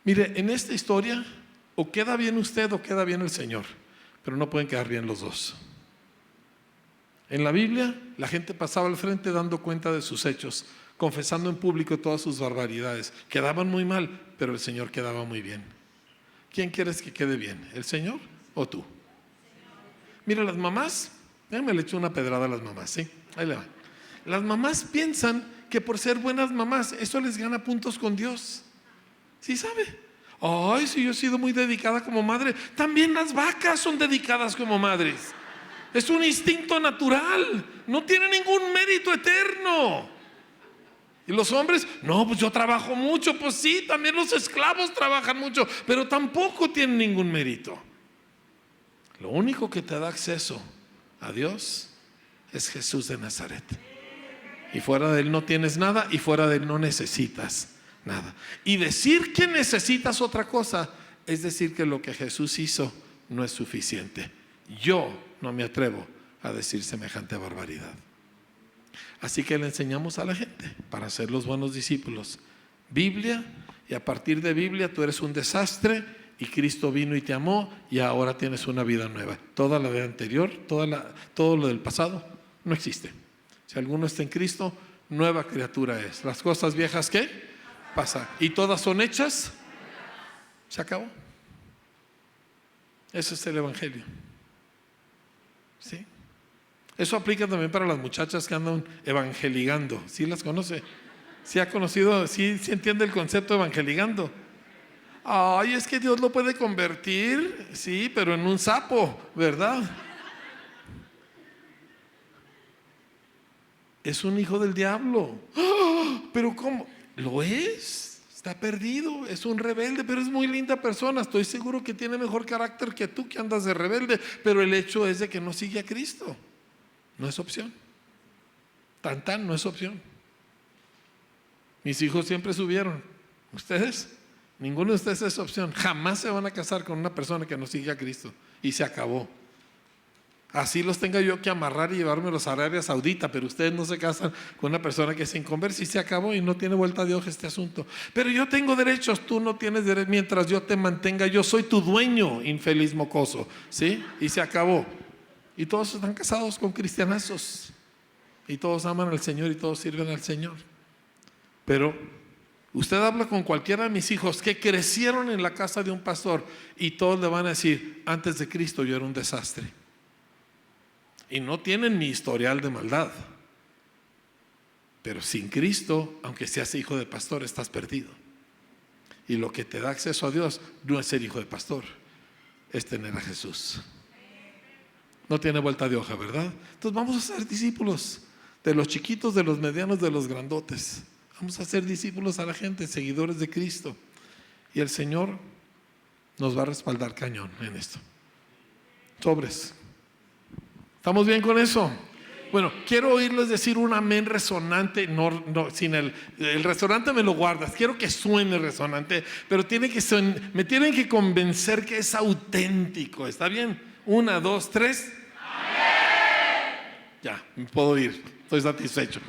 Mire, en esta historia o queda bien usted o queda bien el Señor, pero no pueden quedar bien los dos. En la Biblia la gente pasaba al frente dando cuenta de sus hechos, confesando en público todas sus barbaridades. Quedaban muy mal, pero el Señor quedaba muy bien. ¿Quién quieres que quede bien? ¿El Señor o tú? Mira, las mamás, déjame le echo una pedrada a las mamás, ¿sí? Ahí le va. Las mamás piensan que por ser buenas mamás, eso les gana puntos con Dios. ¿Sí sabe? Ay, si yo he sido muy dedicada como madre. También las vacas son dedicadas como madres. Es un instinto natural. No tiene ningún mérito eterno. Y los hombres, no, pues yo trabajo mucho. Pues sí, también los esclavos trabajan mucho, pero tampoco tienen ningún mérito. Lo único que te da acceso a Dios es Jesús de Nazaret. Y fuera de Él no tienes nada, y fuera de Él no necesitas nada. Y decir que necesitas otra cosa es decir que lo que Jesús hizo no es suficiente. Yo no me atrevo a decir semejante barbaridad. Así que le enseñamos a la gente para ser los buenos discípulos Biblia, y a partir de Biblia tú eres un desastre y Cristo vino y te amó y ahora tienes una vida nueva. Toda la vida anterior, todo lo del pasado no existe. Si alguno está en Cristo, nueva criatura es. Las cosas viejas, ¿qué? Pasan. Y todas son hechas. Se acabó. Eso es el Evangelio. ¿Sí? Eso aplica también para las muchachas que andan evangeligando. ¿Sí las conoce? ¿Sí ha conocido? ¿Sí entiende el concepto de evangeligando? Ay, es que Dios lo puede convertir, sí, pero en un sapo, ¿verdad? Es un hijo del diablo. ¡Oh! ¿Pero cómo? ¿Lo es? Está perdido, es un rebelde, pero es muy linda persona. Estoy seguro que tiene mejor carácter que tú, que andas de rebelde, pero el hecho es de que no sigue a Cristo. No es opción. Tan no es opción. Mis hijos siempre subieron. ¿Ustedes? Ninguno de ustedes es opción. Jamás se van a casar con una persona que no sigue a Cristo. Y se acabó. Así los tenga yo que amarrar y llevármelos a Arabia Saudita, pero ustedes no se casan con una persona que es inconversa, y se acabó y no tiene vuelta de hoja este asunto. Pero yo tengo derechos, tú no tienes derechos mientras yo te mantenga. Yo soy tu dueño, infeliz mocoso. ¿Sí? Y se acabó. Y todos están casados con cristianazos. Y todos aman al Señor y todos sirven al Señor. Pero usted habla con cualquiera de mis hijos que crecieron en la casa de un pastor y todos le van a decir, antes de Cristo yo era un desastre. Y no tienen mi historial de maldad. Pero sin Cristo, aunque seas hijo de pastor, estás perdido. Y lo que te da acceso a Dios no es ser hijo de pastor, es tener a Jesús. No tiene vuelta de hoja, ¿verdad? Entonces vamos a ser discípulos de los chiquitos, de los medianos, de los grandotes. Vamos a ser discípulos a la gente, seguidores de Cristo. Y el Señor nos va a respaldar cañón en esto. Sobres. ¿Estamos bien con eso? Bueno, quiero oírles decir un amén resonante. No, sin el resonante me lo guardas. Quiero que suene resonante, pero me tienen que convencer que es auténtico. ¿Está bien? 1, 2, 3. ¡Amén! Ya, me puedo ir. Estoy satisfecho.